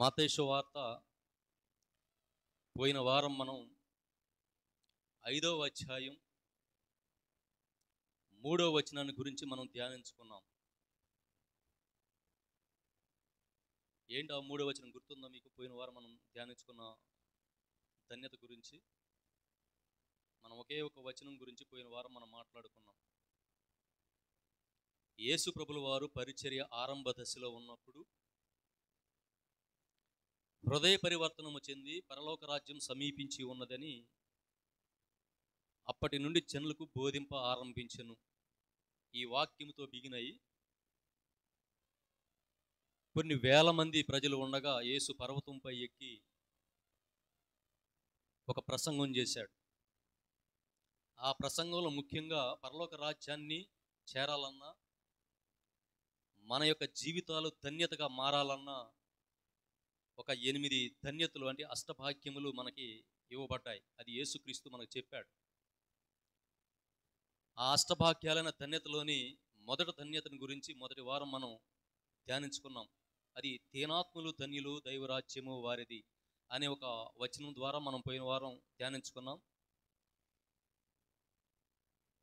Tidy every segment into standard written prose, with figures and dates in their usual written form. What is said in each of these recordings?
మత్తయి సువార్త పోయిన వారం మనం 5వ అధ్యాయం 3వ వచనాన్ని గురించి మనం ధ్యానించుకున్నాం. ఏంటి ఆ 3వ వచనం గుర్తుందా మీకు? పోయిన వారం మనం ధ్యానించుకున్న ధన్యత గురించి మనం ఒకే ఒక వచనం గురించి పోయిన వారం మనం మాట్లాడుకున్నాం. యేసు ప్రభుల వారు పరిచర్య ఆరంభ దశలో ఉన్నప్పుడు హృదయ పరివర్తనము చెంది పరలోక రాజ్యం సమీపించి ఉన్నదని అప్పటి నుండి జనులకు బోధింప ఆరంభించెను. ఈ వాక్యముతో బిగినై కొన్ని వేల మంది ప్రజలు ఉండగా యేసు పర్వతంపై ఎక్కి ఒక ప్రసంగం చేశాడు. ఆ ప్రసంగంలో ముఖ్యంగా పరలోక రాజ్యాన్ని చేరాలన్నా, మన యొక్క జీవితాలు ధన్యతగా మారాలన్నా ఒక 8 ధన్యతలు అంటే అష్టభాగ్యములు మనకి ఇవ్వబడ్డాయి. అది యేసుక్రీస్తు మనకు చెప్పాడు. ఆ అష్టభాగ్యాలైన ధన్యతలోని మొదటి ధన్యతను గురించి మొదటి వారం మనం ధ్యానించుకున్నాం. అది దీనాత్ములు ధన్యులు దైవరాజ్యము వారిది అనే ఒక వచనం ద్వారా మనం పోయిన వారం ధ్యానించుకున్నాం.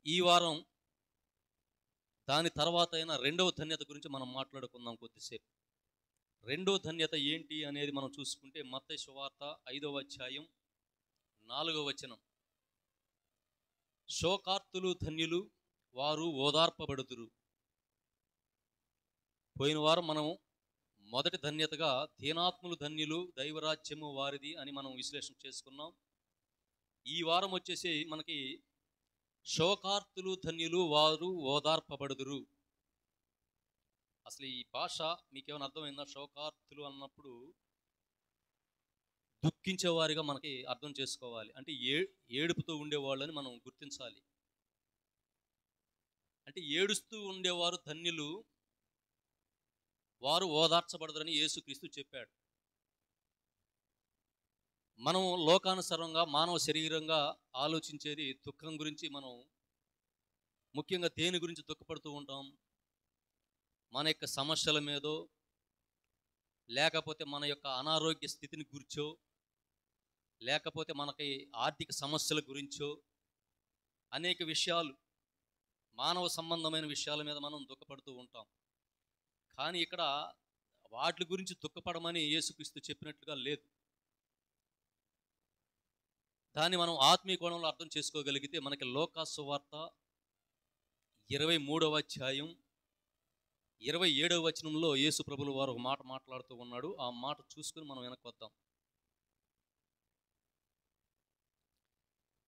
ఈ వారం దాని తర్వాత అయిన రెండవ ధన్యత గురించి మనం మాట్లాడుకుందాం కొద్దిసేపు. రెండో ధన్యత ఏంటి అనేది మనం చూసుకుంటే మత్తయి సువార్త 5వ అధ్యాయం 4వ వచనం. శోకార్తులు ధన్యులు, వారు ఓదార్పబడుదురు. పోయిన వారం మనం మొదటి ధన్యతగా దీనాత్ములు ధన్యులు దైవరాజ్యము వారిది అని మనం విశ్లేషణ చేసుకున్నాం. ఈ వారం వచ్చేసి మనకి శోకార్తులు ధన్యులు, వారు ఓదార్పబడుదురు. అసలు ఈ భాష మీకేమైనా అర్థమైందా? శోకార్తులు అన్నప్పుడు దుఃఖించేవారిగా మనకి అర్థం చేసుకోవాలి. అంటే ఏడుపుతూ ఉండేవాళ్ళని మనం గుర్తించాలి. అంటే ఏడుస్తూ ఉండేవారు ధన్యులు, వారు ఓదార్చబడదని యేసుక్రీస్తు చెప్పాడు. మనం లోకానుసారంగా మానవ శరీరంగా ఆలోచించేది దుఃఖం గురించి. మనం ముఖ్యంగా దేని గురించి దుఃఖపడుతూ ఉంటాం? మన యొక్క సమస్యల మీదో, లేకపోతే మన యొక్క అనారోగ్య స్థితిని గురించో, లేకపోతే మనకి ఆర్థిక సమస్యల గురించో, అనేక విషయాలు, మానవ సంబంధమైన విషయాల మీద మనం దుఃఖపడుతూ ఉంటాం. కానీ ఇక్కడ వాటి గురించి దుఃఖపడమని యేసుక్రీస్తు చెప్పినట్లుగా లేదు. దాన్ని మనం ఆత్మీయ కోణంలో అర్థం చేసుకోగలిగితే మనకి లూకా సువార్త 23వ అధ్యాయం 27వ వచనంలో యేసు ప్రభుల వారు ఒక మాట మాట్లాడుతూ ఉన్నాడు. ఆ మాట చూసుకుని మనం వెనక్కి వద్దాం.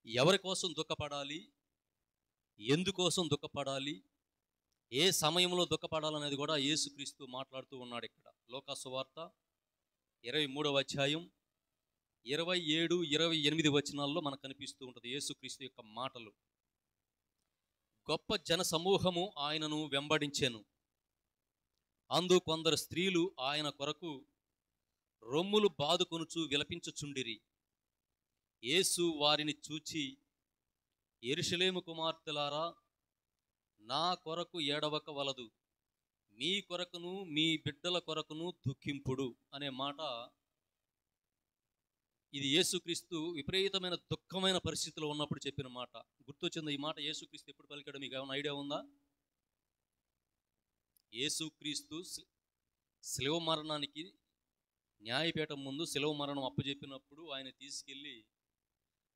ఎవరి కోసం దుఃఖపడాలి, ఎందుకోసం దుఃఖపడాలి, ఏ సమయంలో దుఃఖపడాలనేది కూడా యేసుక్రీస్తు మాట్లాడుతూ ఉన్నాడు. ఇక్కడ లూకా సువార్త 23వ అధ్యాయం 27, 28 వచనాల్లో మనకు కనిపిస్తూ ఉంటుంది యేసుక్రీస్తు యొక్క మాటలు. గొప్ప జన సమూహము ఆయనను వెంబడించెను. అందు కొందరు స్త్రీలు ఆయన కొరకు రొమ్ములు బాదుకొనుచు విలపించుచుండిరి. యేసు వారిని చూచి, యెరూషలేము కుమార్తెలారా, నా కొరకు ఏడవక వలదు, మీ కొరకును మీ బిడ్డల కొరకును దుఃఖింపుడు అనే మాట. ఇది యేసుక్రీస్తు విపరీతమైన దుఃఖమైన పరిస్థితిలో ఉన్నప్పుడు చెప్పిన మాట. గుర్తొచ్చింది ఈ మాట యేసుక్రీస్తు ఎప్పుడు పలికాడో మీకు ఏమైనా ఐడియా ఉందా? యేసుక్రీస్తు శిలువ మరణానికి న్యాయపీఠం ముందు శిలువ మరణం అప్పచెప్పినప్పుడు ఆయన తీసుకెళ్ళి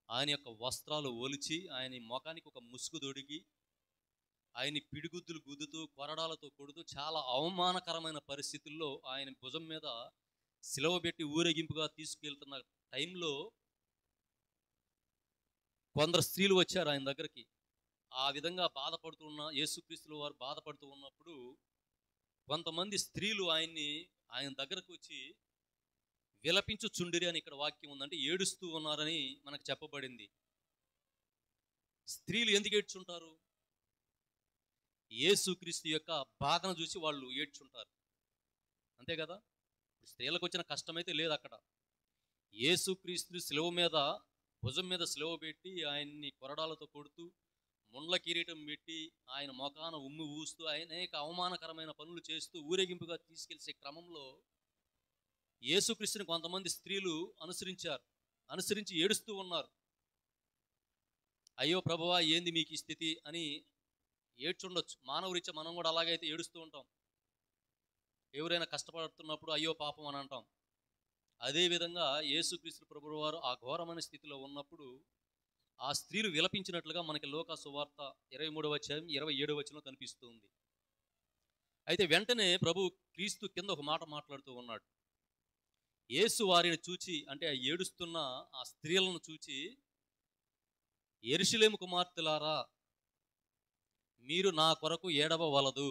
ఆయన యొక్క వస్త్రాలు ఒలిచి ఆయన ముఖానికి ఒక ముసుగు తొడిగి ఆయన పిడిగుద్దులు గుద్దుతూ కొరడాలతో కొడుతూ చాలా అవమానకరమైన పరిస్థితుల్లో ఆయన భుజం మీద శిలువ పెట్టి ఊరేగింపుగా తీసుకెళ్తున్న టైంలో కొందరు స్త్రీలు వచ్చారు ఆయన దగ్గరికి. ఆ విధంగా బాధపడుతున్న యేసుక్రీస్తుల వారు బాధపడుతూ ఉన్నప్పుడు కొంతమంది స్త్రీలు ఆయన దగ్గరకు వచ్చి విలపించుచుండిరి అని ఇక్కడ వాక్యం ఉందంటే ఏడుస్తూ ఉన్నారని మనకు చెప్పబడింది. స్త్రీలు ఎందుకు ఏడ్చుంటారు? యేసుక్రీస్తు యొక్క బాధను చూసి వాళ్ళు ఏడ్చుంటారు, అంతే కదా. స్త్రీలకు వచ్చిన కష్టమైతే లేదు అక్కడ. యేసుక్రీస్తు శిలువ మీద భుజం మీద శిలువ పెట్టి ఆయన్ని కొరడాలతో కొడుతూ ముండ్ల కిరీటం పెట్టి ఆయన మొఖాన ఉమ్మి ఊస్తూ అనేక అవమానకరమైన పనులు చేస్తూ ఊరేగింపుగా తీసుకెళ్లే క్రమంలో యేసుక్రీస్తుని కొంతమంది స్త్రీలు అనుసరించి ఏడుస్తూ ఉన్నారు. అయ్యో ప్రభువా, ఏంది మీకు ఈ స్థితి అని ఏడ్చుండొచ్చు. మానవరీత్యా మనం కూడా అలాగైతే ఏడుస్తూ ఉంటాం. ఎవరైనా కష్టపడుతున్నప్పుడు అయ్యో పాపం అని అంటాం. అదేవిధంగా యేసుక్రీస్తు ప్రభువు వారు ఆ ఘోరమైన స్థితిలో ఉన్నప్పుడు ఆ స్త్రీలు విలపించినట్లుగా మనకి లూకా సువార్త 23వ అధ్యాయం 27వ వచనంలో కనిపిస్తూ ఉంది. అయితే వెంటనే ప్రభు క్రీస్తు కింద ఒక మాట మాట్లాడుతూ ఉన్నాడు. యేసు వారిని చూచి, అంటే ఆ ఏడుస్తున్న ఆ స్త్రీలను చూచి, యెరూషలేము కుమార్తెలారా, మీరు నా కొరకు ఏడవవలదు,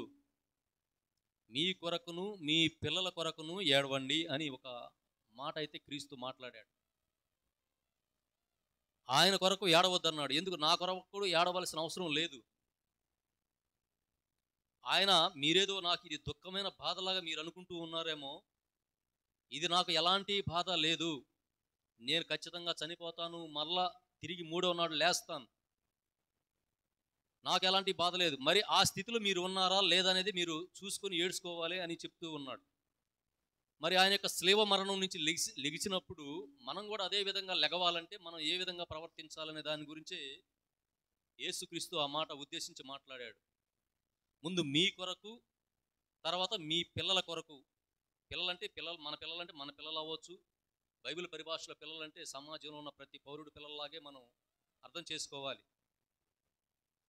మీ కొరకును మీ పిల్లల కొరకును ఏడవండి అని ఒక మాట అయితే క్రీస్తు మాట్లాడాడు. ఆయన కొరకు ఏడవద్దన్నాడు. ఎందుకు? నా కొరకు కూడా ఏడవలసిన అవసరం లేదు. ఆయన, మీరేదో నాకు ఇది దుఃఖమైన బాధలాగా మీరు అనుకుంటూ ఉన్నారేమో, ఇది నాకు ఎలాంటి బాధ లేదు, నేను ఖచ్చితంగా చనిపోతాను, మళ్ళా తిరిగి 3వ నాడు లేస్తాను, నాకు ఎలాంటి బాధ లేదు, మరి ఆ స్థితిలో మీరు ఉన్నారా లేదనేది మీరు చూసుకొని ఏడ్చుకోవాలి అని చెప్తూ ఉన్నాడు. మరి ఆయన యొక్క శిలువ మరణం నుంచి లెగిసినప్పుడు మనం కూడా అదే విధంగా లెగవాలంటే మనం ఏ విధంగా ప్రవర్తించాలనే దాని గురించి యేసుక్రీస్తు ఆ మాట ఉద్దేశించి మాట్లాడాడు. ముందు మీ కొరకు, తర్వాత మీ పిల్లల కొరకు. పిల్లలంటే మన పిల్లలు అవ్వచ్చు. బైబిల్ పరిభాషలో పిల్లలంటే సమాజంలో ఉన్న ప్రతి పౌరుడు పిల్లల్లాగే మనం అర్థం చేసుకోవాలి.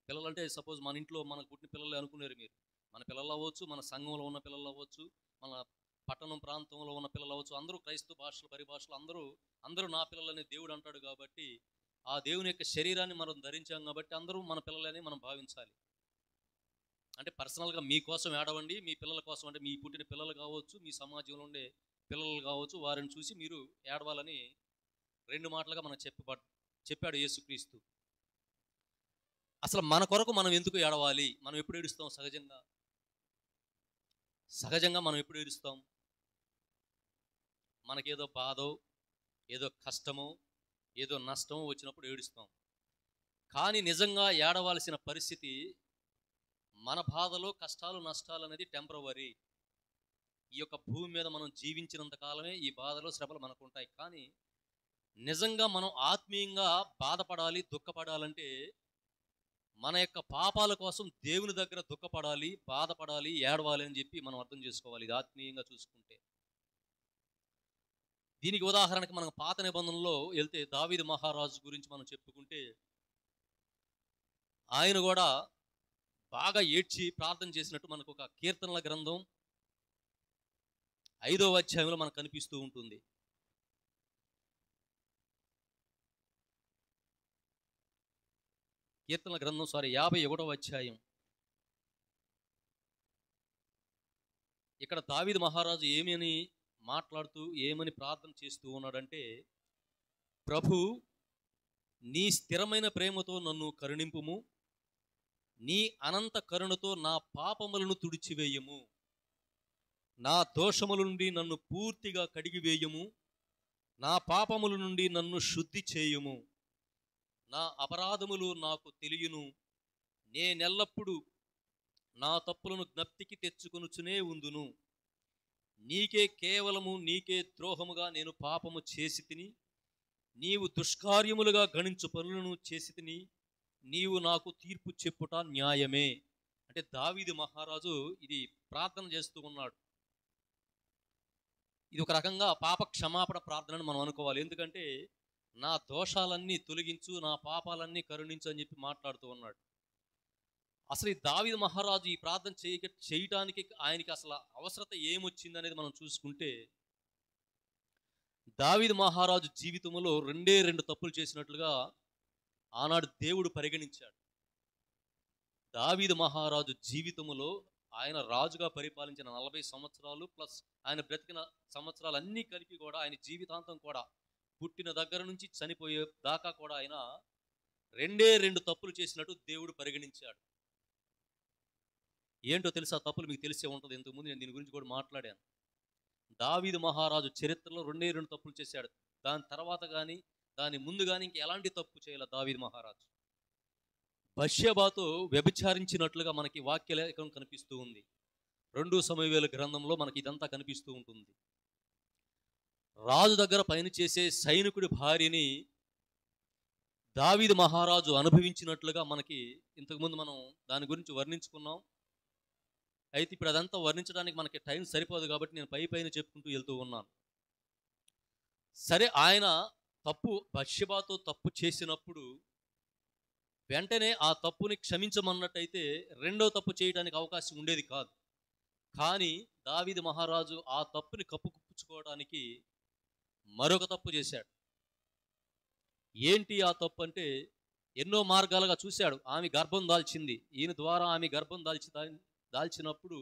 పిల్లలంటే సపోజ్ మన ఇంట్లో మనకు పుట్టిన పిల్లలే అనుకునేరు మీరు. మన పిల్లలు అవ్వచ్చు, మన సంఘంలో ఉన్న పిల్లలు అవ్వచ్చు, మన పట్టణం ప్రాంతంలో ఉన్న పిల్లలు అవ్వచ్చు. అందరూ క్రైస్తవ భాషలు పరిభాషలు అందరూ నా పిల్లలని దేవుడు అంటాడు కాబట్టి ఆ దేవుని యొక్క శరీరాన్ని మనం ధరించాం కాబట్టి అందరూ మన పిల్లలని మనం భావించాలి. అంటే పర్సనల్గా మీకోసం ఏడవండి, మీ పిల్లల కోసం, అంటే మీ పుట్టిన పిల్లలు కావచ్చు, మీ సమాజంలో ఉండే పిల్లలు కావచ్చు, వారిని చూసి మీరు ఏడవాలని 2 మాటలుగా మనం చెప్పాడు యేసుక్రీస్తు. అసలు మన కొరకు మనం ఎందుకు ఏడవాలి? మనం ఎప్పుడు ఏడుస్తాం? సహజంగా మనం ఎప్పుడు ఏడుస్తాం? మనకేదో బాధో, ఏదో కష్టమో, ఏదో నష్టమో వచ్చినప్పుడు ఏడుస్తాం. కానీ నిజంగా ఏడవలసిన పరిస్థితి, మన బాధలు, కష్టాలు, నష్టాలు అనేది టెంపరవరీ. ఈ యొక్క భూమి మీద మనం జీవించినంత కాలమే ఈ బాధలు, శ్రమలు మనకు ఉంటాయి. కానీ నిజంగా మనం ఆత్మీయంగా బాధపడాలి, దుఃఖపడాలంటే మన యొక్క పాపాల కోసం దేవుని దగ్గర దుఃఖపడాలి, బాధపడాలి, ఏడవాలి అని చెప్పి మనం అర్థం చేసుకోవాలి, ఇది ఆత్మీయంగా చూసుకుంటే. దీనికి ఉదాహరణకి మనం పాత నిబంధనలో వెళ్తే దావీదు మహారాజు గురించి మనం చెప్పుకుంటే, ఆయన కూడా బాగా ఏడ్చి ప్రార్థన చేసినట్టు మనకు ఒక కీర్తనల గ్రంథం 5వ అధ్యాయంలో మనకు కనిపిస్తూ ఉంటుంది. కీర్తనల గ్రంథం 51వ అధ్యాయం. ఇక్కడ దావీదు మహారాజు ఏమని ప్రార్థన చేస్తూ ఉన్నాడంటే, ప్రభు, నీ స్థిరమైన ప్రేమతో నన్ను కరుణింపుము, నీ అనంత కరుణతో నా పాపములను తుడిచివేయము, నా దోషముల నుండి నన్ను పూర్తిగా కడిగివేయము, నా పాపముల నుండి నన్ను శుద్ధి చేయుము, నా అపరాధములు నాకు తెలియను, నేనెల్లప్పుడూ నా తప్పులను జ్ఞప్తికి తెచ్చుకొనుచునే ఉందును, నీకే ద్రోహముగా నేను పాపము చేసి తిని, నీవు దుష్కార్యములుగా గణించు పనులను చేసి తిని, నీవు నాకు తీర్పు చెప్పుట న్యాయమే. అంటే దావీదు మహారాజు ఇది ప్రార్థన చేస్తూ ఉన్నాడు. ఇది ఒక రకంగా పాప క్షమాపణ ప్రార్థనని మనం అనుకోవాలి. ఎందుకంటే నా దోషాలన్నీ తొలగించు, నా పాపాలన్నీ కరుణించు అని చెప్పి మాట్లాడుతూ ఉన్నాడు. అసలు ఈ దావీదు మహారాజు ఈ ప్రార్థన చేయటానికి ఆయనకి అసలు అవసరత ఏమొచ్చింది అనేది మనం చూసుకుంటే, దావీదు మహారాజు జీవితంలో 2 తప్పులు చేసినట్లుగా ఆనాడు దేవుడు పరిగణించాడు. దావీదు మహారాజు జీవితంలో ఆయన రాజుగా పరిపాలించిన 40 సంవత్సరాలు ప్లస్ ఆయన బ్రతికిన సంవత్సరాలు అన్నీ కలిపి కూడా, ఆయన జీవితాంతం కూడా, పుట్టిన దగ్గర నుంచి చనిపోయే దాకా కూడా ఆయన 2 తప్పులు చేసినట్టు దేవుడు పరిగణించాడు. ఏంటో తెలుసా? తప్పులు మీకు తెలిసే ఉంటుంది, ఇంతకుముందు నేను దీని గురించి కూడా మాట్లాడాను. దావీదు మహారాజు చరిత్రలో 2 తప్పులు చేశాడు. దాని తర్వాత కానీ దాని ముందు కానీ ఇంక ఎలాంటి తప్పు చేయాలి దావీదు మహారాజు? బత్షెబాతో వ్యభిచారించినట్లుగా మనకి వాక్యలేఖనం కనిపిస్తూ ఉంది. 2 సమూయేలు గ్రంథంలో మనకి ఇదంతా కనిపిస్తూ ఉంటుంది. రాజు దగ్గర పనిచేసే సైనికుడి భార్యని దావీదు మహారాజు అనుభవించినట్లుగా మనకి ఇంతకుముందు మనం దాని గురించి వర్ణించుకున్నాం. అయితే ఇప్పుడు అదంతా వర్ణించడానికి మనకి టైం సరిపోదు కాబట్టి నేను పైన చెప్పుకుంటూ వెళ్తూ ఉన్నాను. సరే, ఆయన బత్షెబాతో తప్పు చేసినప్పుడు వెంటనే ఆ తప్పుని క్షమించమన్నట్టయితే రెండో తప్పు చేయడానికి అవకాశం ఉండేది కాదు. కానీ దావీదు మహారాజు ఆ తప్పుని కప్పుపుచ్చుకోవడానికి మరొక తప్పు చేశాడు. ఏంటి ఆ తప్పు అంటే, ఎన్నో మార్గాలుగా చూశాడు. ఆమె గర్భం దాల్చింది, ఈయన ద్వారా ఆమె గర్భం దాల్చినప్పుడు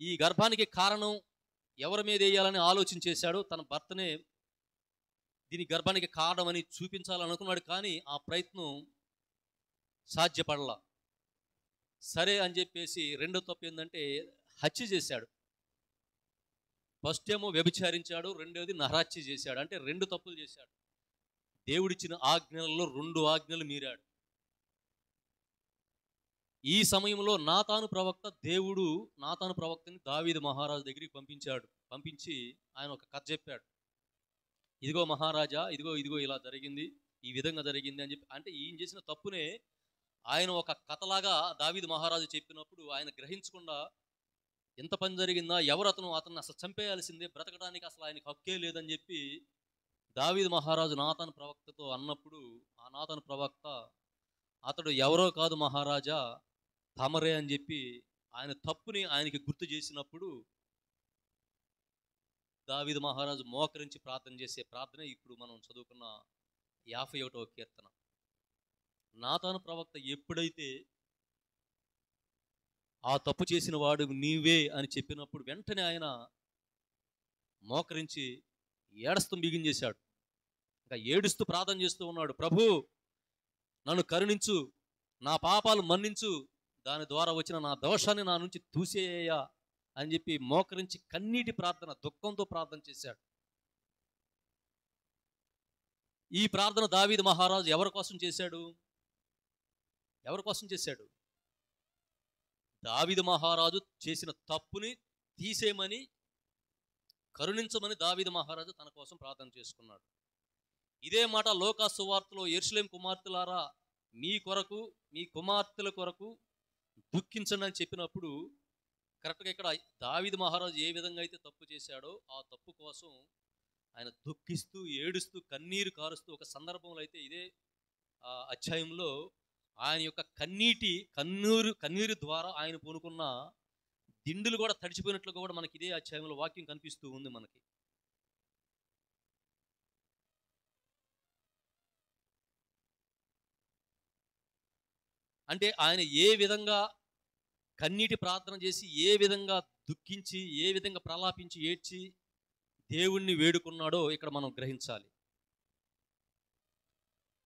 ఈ గర్భానికి కారణం ఎవరి మీద వేయాలని ఆలోచన చేశాడు. తన భర్తనే దీని గర్భానికి కారణమని చూపించాలనుకున్నాడు. కానీ ఆ ప్రయత్నం సాధ్యపడలా. సరే అని చెప్పేసి రెండో తప్పు ఏంటంటే హత్య చేశాడు. ఫస్ట్ ఏమో వ్యభిచారించాడు, రెండోది నరహత్య చేశాడు. అంటే రెండు తప్పులు చేశాడు. దేవుడిచ్చిన ఆజ్ఞలలో 2 ఆజ్ఞలు మీరాడు. ఈ సమయంలో నాతాను ప్రవక్తని దావీదు మహారాజు దగ్గరికి పంపించి ఆయన ఒక కథ చెప్పాడు. ఇదిగో మహారాజా, ఇదిగో ఇలా జరిగింది, ఈ విధంగా జరిగింది అని చెప్పి. అంటే ఈయన చేసిన తప్పునే ఆయన ఒక కథలాగా దావీదు మహారాజు చెప్పినప్పుడు ఆయన గ్రహించకుండా ఎంత పని జరిగిందా, అతను అసలు చంపేయాల్సిందే, బ్రతకడానికి అసలు ఆయనకు హక్కే లేదని చెప్పి దావీదు మహారాజు నాతాను ప్రవక్తతో అన్నప్పుడు ఆ నాతాను ప్రవక్త అతడు ఎవరో కాదు మహారాజా, తమరే అని చెప్పి ఆయన తప్పుని ఆయనకి గుర్తు చేసినప్పుడు దావీదు మహారాజు మోకరించి ప్రార్థన చేసే ప్రార్థన ఇప్పుడు మనం చదువుకున్న 51వ కీర్తన. నాతాను ప్రవక్త ఎప్పుడైతే ఆ తప్పు చేసిన వాడు నీవే అని చెప్పినప్పుడు వెంటనే ఆయన మోకరించి ఏడుస్తూ బిగించేశాడు. ఇంకా ఏడుస్తూ ప్రార్థన చేస్తూ ఉన్నాడు. ప్రభు, నన్ను కరుణించు, నా పాపాలు మన్నించు, దాని ద్వారా వచ్చిన నా దోషాన్ని నా నుంచి తూసేయ్యా అని చెప్పి మోకరించి కన్నీటి ప్రార్థన, దుఃఖంతో ప్రార్థన చేశాడు. ఈ ప్రార్థన దావీదు మహారాజు ఎవరి కోసం చేశాడు? దావీదు మహారాజు చేసిన తప్పుని తీసేయమని, కరుణించమని దావీదు మహారాజు తన కోసం ప్రార్థన చేసుకున్నాడు. ఇదే మాట లూకా సువార్తలో యెరూషలేము కుమార్తెలారా, మీ కొరకు మీ కుమార్తెల కొరకు దుఃఖించండి అని చెప్పినప్పుడు కరెక్ట్గా ఇక్కడ దావీదు మహారాజు ఏ విధంగా అయితే తప్పు చేశాడో ఆ తప్పు కోసం ఆయన దుఃఖిస్తూ ఏడుస్తూ కన్నీరు కారుస్తూ ఒక సందర్భంలో అయితే ఇదే అధ్యాయంలో ఆయన యొక్క కన్నీరు ద్వారా ఆయన పూనుకున్న దిండులు కూడా తడిచిపోయినట్లుగా కూడా మనకి ఇదే అధ్యాయంలో వాక్యం కనిపిస్తూ ఉంది మనకి. అంటే ఆయన ఏ విధంగా కన్నీటి ప్రార్థన చేసి, ఏ విధంగా దుఃఖించి, ఏ విధంగా ప్రలాపించి ఏడ్చి దేవుణ్ణి వేడుకున్నాడో ఇక్కడ మనం గ్రహించాలి.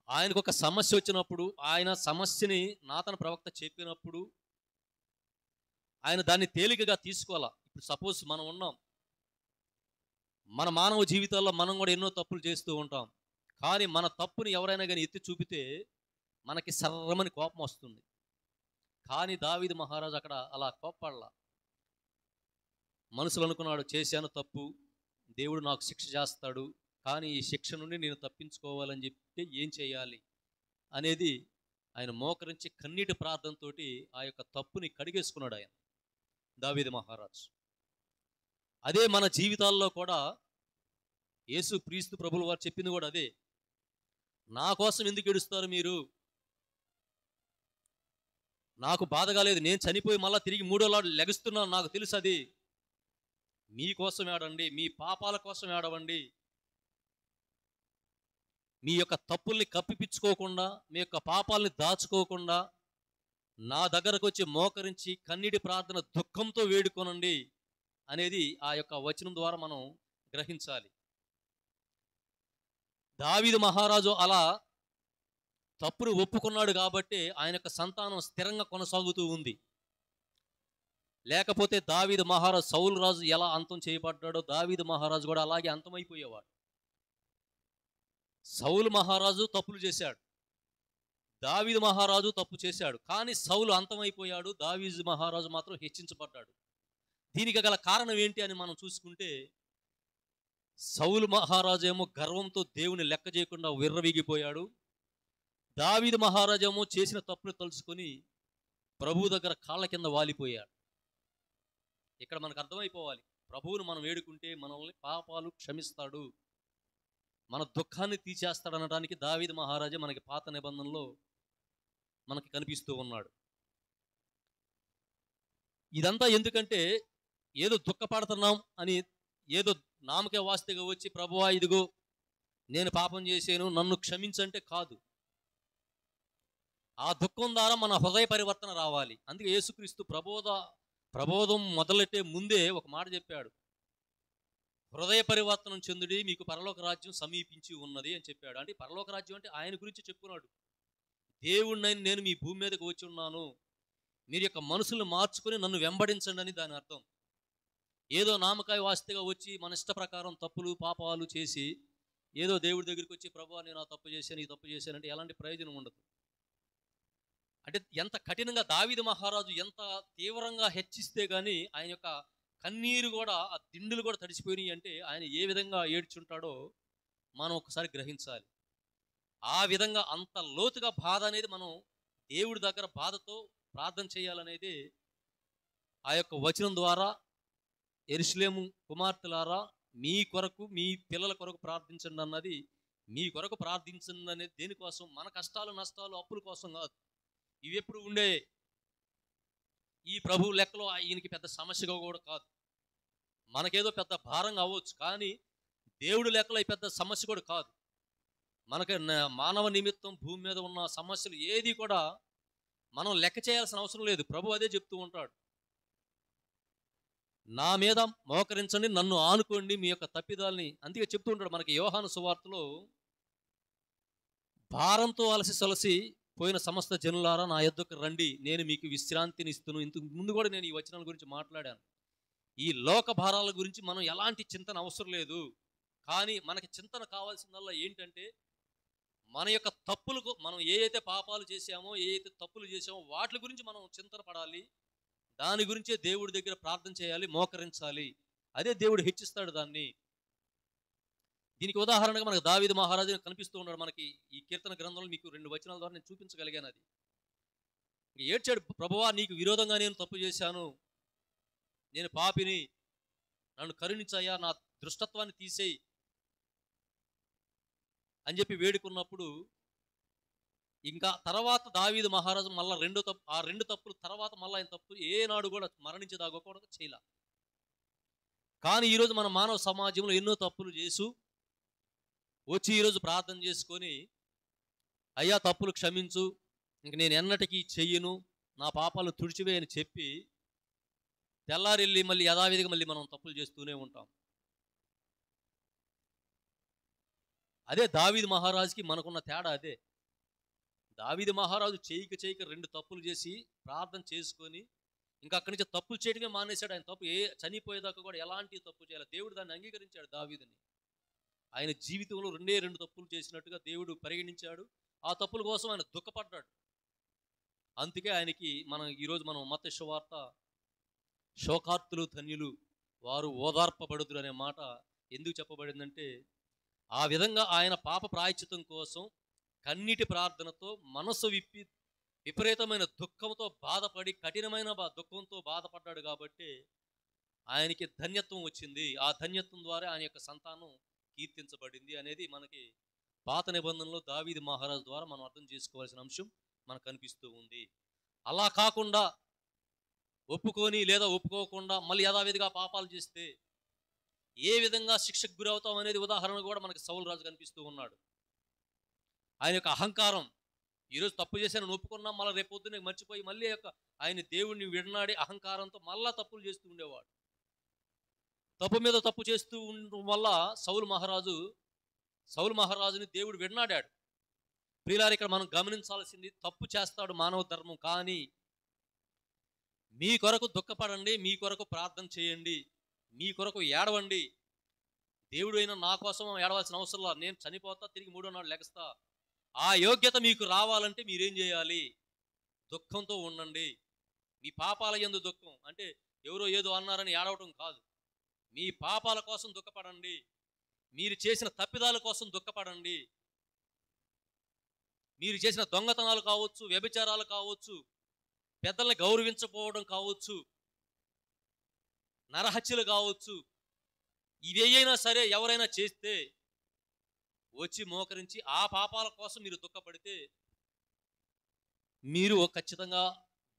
ఆయనకు ఒక సమస్య వచ్చినప్పుడు, ఆయన సమస్యని నాతాను ప్రవక్త చెప్పినప్పుడు ఆయన దాన్ని తేలికగా తీసుకోవాలా. ఇప్పుడు సపోజ్ మనం ఉన్నాం, మన మానవ జీవితాల్లో మనం కూడా ఎన్నో తప్పులు చేస్తూ ఉంటాం. కానీ మన తప్పుని ఎవరైనా కానీ ఎత్తి చూపితే మనకి సర్రమని కోపం వస్తుంది. కానీ దావీదు మహారాజు అక్కడ అలా కోప్పడలా. మనసులో అనుకున్నాడు, చేశాను తప్పు, దేవుడు నాకు శిక్ష చేస్తాడు, కానీ ఈ శిక్ష నుండి నేను తప్పించుకోవాలని చెప్తే ఏం చేయాలి అనేది ఆయన మోకరించి కన్నీటి ప్రార్థనతో ఆ యొక్క తప్పుని కడిగేసుకున్నాడు ఆయన దావీదు మహారాజు. అదే మన జీవితాల్లో కూడా యేసు క్రీస్తు ప్రభువుల వారు చెప్పింది కూడా అదే. నా కోసం ఎందుకు ఏడుస్తారు మీరు? నాకు బాధగా లేదు, నేను చనిపోయి మళ్ళీ తిరిగి 3వ నాడు లెగుస్తున్నాను, నాకు తెలుసు అది. మీకోసం ఏడండి, మీ పాపాల కోసం ఏడవండి. మీ యొక్క తప్పుల్ని కప్పిపించుకోకుండా, మీ యొక్క పాపాలని దాచుకోకుండా నా దగ్గరకు వచ్చి మోకరించి కన్నీటి ప్రార్థన దుఃఖంతో వేడుకోనండి అనేది ఆ యొక్క వచనం ద్వారా మనం గ్రహించాలి. దావీదు మహారాజు అలా తప్పును ఒప్పుకున్నాడు కాబట్టి ఆయన యొక్క సంతానం స్థిరంగా కొనసాగుతూ ఉంది. లేకపోతే దావీదు మహారాజు సౌలు రాజు ఎలా అంతం చేయబడ్డాడో దావీదు మహారాజు కూడా అలాగే అంతమైపోయేవాడు. సౌలు మహారాజు తప్పులు చేశాడు, దావీదు మహారాజు తప్పు చేశాడు, కానీ సౌలు అంతమైపోయాడు, దావీదు మహారాజు మాత్రం హెచ్చించబడ్డాడు. దీనికి గల కారణం ఏంటి అని మనం చూసుకుంటే, సౌలు మహారాజు ఏమో గర్వంతో దేవుని లెక్క చేయకుండా విర్రవీగిపోయాడు. దావీదు మహారాజు ఏమో చేసిన తప్పును తలుచుకొని ప్రభువు దగ్గర కాళ్ళ కింద వాలిపోయాడు. ఇక్కడ మనకు అర్థమైపోవాలి, ప్రభువును మనం వేడుకుంటే మనల్ని పాపాలు క్షమిస్తాడు, మన దుఃఖాన్ని తీసేస్తాడనడానికి దావీదు మహారాజే మనకి పాత నిబంధనలో మనకి కనిపిస్తూ ఉన్నాడు. ఇదంతా ఎందుకంటే ఏదో దుఃఖపడుతున్నాం అని ఏదో నామకే వాస్తేగా వచ్చి ప్రభువా ఇదిగో నేను పాపం చేశాను నన్ను క్షమించంటే కాదు. ఆ దుఃఖం ద్వారా మన హృదయ పరివర్తన రావాలి. అందుకే యేసుక్రీస్తు ప్రబోధం మొదలెట్టే ముందే ఒక మాట చెప్పాడు, హృదయ పరివర్తనం చెందుడి, మీకు పరలోక రాజ్యం సమీపించి ఉన్నది అని చెప్పాడు. అంటే పరలోక రాజ్యం అంటే ఆయన గురించి చెప్పుకున్నాడు. దేవుడినైనా నేను మీ భూమి మీదకి వచ్చి ఉన్నాను, మీరు యొక్క మనసులను మార్చుకొని నన్ను వెంబడించండి అని దాని అర్థం. ఏదో నామకాయ వాస్తేగా వచ్చి మన ఇష్ట ప్రకారం తప్పులు పాపాలు చేసి ఏదో దేవుడి దగ్గరికి వచ్చి ప్రభువా నేను ఆ తప్పు చేశాను ఈ తప్పు చేశానంటే ఎలాంటి ప్రయోజనం ఉండదు. అంటే ఎంత కఠినంగా దావీదు మహారాజు ఎంత తీవ్రంగా హెచ్చిస్తే కానీ ఆయన యొక్క కన్నీరు కూడా ఆ దిండులు కూడా తడిసిపోయినాయి అంటే ఆయన ఏ విధంగా ఏడ్చుంటాడో మనం ఒకసారి గ్రహించాలి. ఆ విధంగా అంత లోతుగా బాధ అనేది మనం దేవుడి దగ్గర బాధతో ప్రార్థన చేయాలనేది ఆ యొక్క వచనం ద్వారా, యెరూషలేము కుమార్తెలారా మీ కొరకు మీ పిల్లల కొరకు ప్రార్థించండి అన్నది, మీ కొరకు ప్రార్థించండి అనేది దేనికోసం? మన కష్టాలు నష్టాలు అప్పుల కోసం కాదు, ఇవి ఎప్పుడు ఉండే ఈ ప్రభు లెక్కలో ఈయనకి పెద్ద సమస్యగా కూడా కాదు, మనకేదో పెద్ద భారంగా అవ్వచ్చు, కానీ దేవుడి లెక్కలో పెద్ద సమస్య కూడా కాదు. మనకి మానవ నిమిత్తం భూమి మీద ఉన్న సమస్యలు ఏది కూడా మనం లెక్క చేయాల్సిన అవసరం లేదు. ప్రభు అదే చెప్తూ ఉంటాడు, నా మీద మోకరించండి నన్ను ఆనుకోండి మీ యొక్క తప్పిదాల్ని. అందుకే చెప్తూ ఉంటాడు మనకి యోహాను సువార్తలో, భారంతో అలసి సొలసి పోయిన సమస్త జనులారా నా యొద్దకు రండి నేను మీకు విశ్రాంతిని ఇస్తును. ఇంతకు ముందు కూడా నేను ఈ వచనాల గురించి మాట్లాడాను. ఈ లోక భారాల గురించి మనం ఎలాంటి చింతన అవసరం లేదు, కానీ మనకి చింతన కావాల్సిందల్లా ఏంటంటే మన యొక్క తప్పులకు, మనం ఏ అయితే పాపాలు చేసామో ఏ అయితే తప్పులు చేసామో వాటి గురించి మనం చింతన పడాలి, దాని గురించే దేవుడి దగ్గర ప్రార్థన చేయాలి, మోకరించాలి. అదే దేవుడు హెచ్చిస్తాడు దాన్ని. దీనికి ఉదాహరణగా మనకు దావీదు మహారాజు కనిపిస్తూ ఉన్నాడు మనకి ఈ కీర్తన గ్రంథంలో. మీకు 2 వచనాల ద్వారా నేను చూపించగలిగాను. అది ఏడ్చాడు, ప్రభువా నీకు విరోధంగా నేను తప్పు చేశాను, నేను పాపిని, నన్ను కరుణించయ్యా, నా దృష్టత్వాన్ని తీసేయి అని చెప్పి వేడుకున్నప్పుడు, ఇంకా తర్వాత దావీదు మహారాజు మళ్ళీ ఆ రెండు తప్పులు తర్వాత మళ్ళీ ఆయన తప్పు ఏనాడు కూడా మరణించేదాగకూడదు చేయలే. కానీ ఈరోజు మన మానవ సమాజంలో ఎన్నో తప్పులు చేసు వచ్చి ఈరోజు ప్రార్థన చేసుకొని అయ్యా తప్పులు క్షమించు, ఇంక నేను ఎన్నటికీ చెయ్యను, నా పాపాలను తుడిచివే అని చెప్పి తెల్లారెళ్ళి మళ్ళీ యథావిధిగా మళ్ళీ మనం తప్పులు చేస్తూనే ఉంటాం. అదే దావీదు మహారాజుకి మనకున్న తేడా అదే. దావీదు మహారాజు చేయక 2 తప్పులు చేసి ప్రార్థన చేసుకొని ఇంకా అక్కడి నుంచి తప్పులు చేయడమే మానేశాడు. ఆయన తప్పు చనిపోయేదాకా కూడా ఎలాంటి తప్పు చేయాలి, దేవుడు దాన్ని అంగీకరించాడు దావీదుని. ఆయన జీవితంలో 2 తప్పులు చేసినట్టుగా దేవుడు పరిగణించాడు. ఆ తప్పుల కోసం ఆయన దుఃఖపడ్డాడు. అందుకే ఆయనకి ఈరోజు మనం మత్తయి సువార్త శోకార్తులు ధన్యులు వారు ఓదార్పబడుదురు అనే మాట ఎందుకు చెప్పబడిందంటే, ఆ విధంగా ఆయన పాప ప్రాయశ్చిత్తం కోసం కన్నీటి ప్రార్థనతో మనసు విప్పి విపరీతమైన దుఃఖంతో బాధపడి కఠినమైన దుఃఖంతో బాధపడ్డాడు కాబట్టి ఆయనకి ధన్యత్వం వచ్చింది. ఆ ధన్యత్వం ద్వారా ఆయన యొక్క సంతానం కీర్తించబడింది అనేది మనకి పాత నిబంధనలో దావీదు మహారాజు ద్వారా మనం అర్థం చేసుకోవాల్సిన అంశం మనకు కనిపిస్తూ ఉంది. అలా కాకుండా ఒప్పుకొని లేదా ఒప్పుకోకుండా మళ్ళీ యథావిధిగా పాపాలు చేస్తే ఏ విధంగా శిక్షకు గురవుతాం అనేది ఉదాహరణ కూడా మనకి సౌలు రాజు కనిపిస్తూ ఉన్నాడు. ఆయన యొక్క అహంకారం, ఈరోజు తప్పు చేశాను ఒప్పుకున్నా మళ్ళీ రేపు పొద్దున్నే మర్చిపోయి మళ్ళీ ఆయన దేవుడిని విడనాడి అహంకారంతో మళ్ళా తప్పులు చేస్తూ ఉండేవాడు. తప్పు మీద తప్పు చేస్తూ ఉండడం వల్ల సౌలు మహారాజుని దేవుడు విడనాడాడు. ప్రియులారా, ఇక్కడ మనం గమనించాల్సింది, తప్పు చేస్తాడు మానవ ధర్మం, కానీ మీ కొరకు దుఃఖపడండి, మీ కొరకు ప్రార్థన చేయండి, మీ కొరకు ఏడవండి. దేవుడు అయినా నా కోసం ఏడవలసిన అవసరంలా, నేను చనిపోతా తిరిగి 3వ నాడు లెగస్తా, ఆ యోగ్యత మీకు రావాలంటే మీరేం చేయాలి? దుఃఖంతో ఉండండి. మీ పాపాల యందు దుఃఖం అంటే ఎవరో ఏదో అన్నారని ఏడవటం కాదు, మీ పాపాల కోసం దుఃఖపడండి. మీరు చేసిన తప్పిదాల కోసం దుఃఖపడండి. మీరు చేసిన దొంగతనాలు కావచ్చు, వ్యభిచారాలు కావచ్చు, పెద్దల్ని గౌరవించకపోవడం కావచ్చు, నరహత్యలు కావచ్చు, ఇవేయైనా సరే ఎవరైనా చేస్తే వచ్చి మోకరించి ఆ పాపాల కోసం మీరు దుఃఖపడితే మీరు ఖచ్చితంగా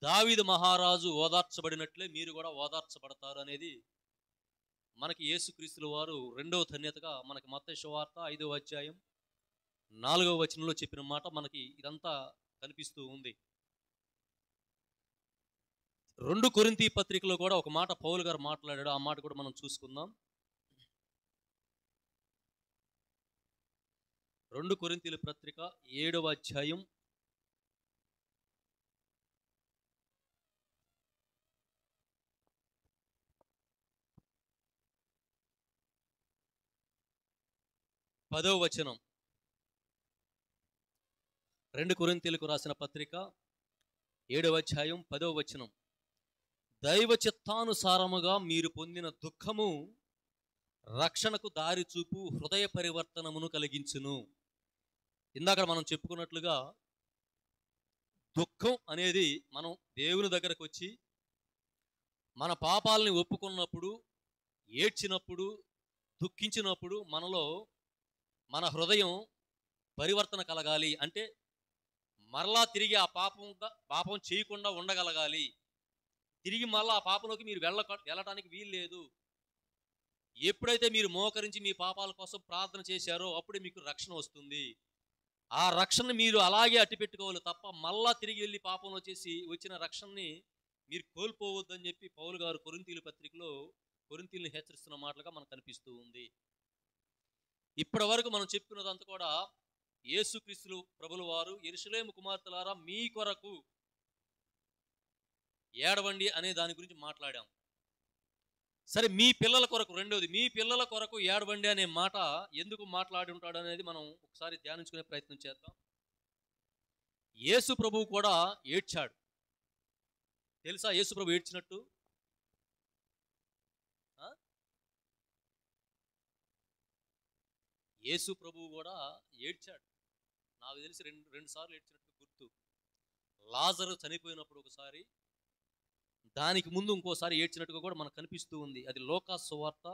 దావీదు మహారాజు ఓదార్చబడినట్లే మీరు కూడా ఓదార్చబడతారు అనేది మనకి యేసుక్రీస్తుల వారు రెండవ ధన్యతగా మనకి మత్తయి సువార్త 5వ అధ్యాయం 4వ వచనంలో చెప్పిన మాట మనకి ఇదంతా కనిపిస్తూ ఉంది. 2 కొరింథీ పత్రికలో కూడా ఒక మాట పౌలు గారు మాట్లాడాడు. ఆ మాట కూడా మనం చూసుకుందాం. 2 కొరింథీల పత్రిక 7వ అధ్యాయం 10వ వచనం. 2 కొరింథీలకు రాసిన పత్రిక 7వ అధ్యాయం 10వ వచనం. దైవ చిత్తానుసారముగా మీరు పొందిన దుఃఖము రక్షణకు దారి చూపు హృదయ పరివర్తనమును కలిగించును. ఇందాక మనం చెప్పుకున్నట్లుగా దుఃఖం అనేది మనం దేవుని దగ్గరకు వచ్చి మన పాపాలని ఒప్పుకున్నప్పుడు, ఏడ్చినప్పుడు, దుఃఖించినప్పుడు మనలో మన హృదయం పరివర్తన కలగాలి. అంటే మరలా తిరిగి ఆ పాపం చేయకుండా ఉండగలగాలి. తిరిగి మళ్ళీ ఆ పాపంలోకి మీరు వెళ్ళటానికి వీలు లేదు. ఎప్పుడైతే మీరు మోకరించి మీ పాపాల కోసం ప్రార్థన చేశారో అప్పుడే మీకు రక్షణ వస్తుంది. ఆ రక్షణని మీరు అలాగే అట్టిపెట్టుకోవాలి తప్ప మళ్ళా తిరిగి వెళ్ళి పాపంలో చేసి వచ్చిన రక్షణని మీరు కోల్పోవద్దని చెప్పి పౌలు గారు కొరింథీల పత్రికలో కొరింథీయుల్ని హెచ్చరిస్తున్న మాటలుగా మనకు కనిపిస్తూ ఉంది. ఇప్పటి వరకు మనం చెప్పుకున్నదంతా కూడా యేసుక్రీస్తు ప్రభుల వారు యెరూషలేము కుమార్తెలారా మీ కొరకు ఏడవండి అనే దాని గురించి మాట్లాడాం. సరే, మీ పిల్లల కొరకు, రెండవది మీ పిల్లల కొరకు ఏడవండి అనే మాట ఎందుకు మాట్లాడి ఉంటాడు అనేది మనం ఒకసారి ధ్యానించుకునే ప్రయత్నం చేద్దాం. యేసు ప్రభువు కూడా ఏడ్చాడు. తెలుసా యేసు ప్రభు ఏడ్చినట్టు? యేసు ప్రభువు కూడా ఏడ్చాడు. నాకు తెలిసి రెండు సార్లు ఏడ్చినట్టు గుర్తు. లాజరు చనిపోయినప్పుడు ఒకసారి, దానికి ముందు ఇంకోసారి ఏడ్చినట్టుగా కూడా మనకు కనిపిస్తూ ఉంది. అది లూకా సువార్త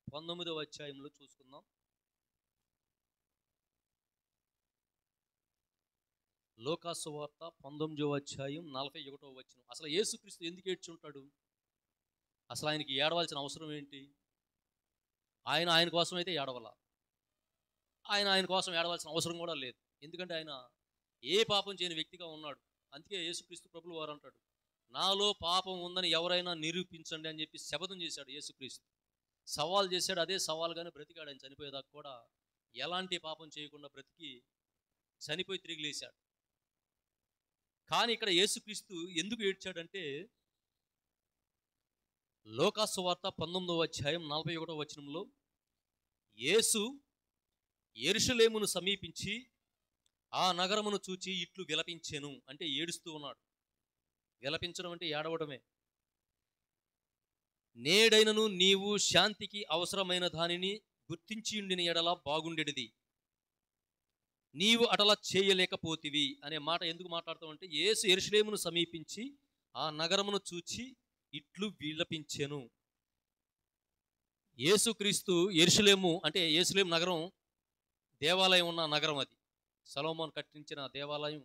19వ అధ్యాయంలో చూసుకుందాం. లూకా సువార్త 19వ అధ్యాయం 41వ వచనం. అసలు యేసుక్రీస్తు ఎందుకు ఏడ్చుంటాడు? అసలు ఆయనకి ఏడవలసిన అవసరం ఏంటి? ఆయన కోసం అయితే ఏడవల. ఆయన కోసం ఏడవలసిన అవసరం కూడా లేదు. ఎందుకంటే ఆయన ఏ పాపం చేయని వ్యక్తిగా ఉన్నాడు. అందుకే యేసుక్రీస్తు ప్రభులు వారు అంటాడు, నాలో పాపం ఉందని ఎవరైనా నిరూపించండి అని చెప్పి శపథం చేశాడు యేసుక్రీస్తు. సవాల్ చేశాడు. అదే సవాల్గానే బ్రతికాడు. ఆయన చనిపోయేదాకా కూడా ఎలాంటి పాపం చేయకుండా బ్రతికి చనిపోయి తిరిగి లేచాడు. కానీ ఇక్కడ యేసుక్రీస్తు ఎందుకు ఏడ్చాడంటే, లూకా సువార్త 19వ అధ్యాయం 41వ వచనంలో యేసు యెరూషలేమును సమీపించి ఆ నగరమును చూచి ఇట్లు విలపించెను. అంటే ఏడుస్తూ ఉన్నాడు. విలపించడం అంటే ఏడవడమే. నేడైనను నీవు శాంతికి అవసరమైన దానిని గుర్తించి ఉండిన ఎడల బాగుండేది, నీవు అటలా చేయలేకపోతివి అనే మాట ఎందుకు మాట్లాడతామంటే, యేసు యెరూషలేమును సమీపించి ఆ నగరమును చూచి ఇట్లు విలపించెను. యేసుక్రీస్తు యెరూషలేము అంటే యెరూషలేము నగరం దేవాలయం ఉన్న నగరం. అది సొలొమోను కట్టించిన దేవాలయం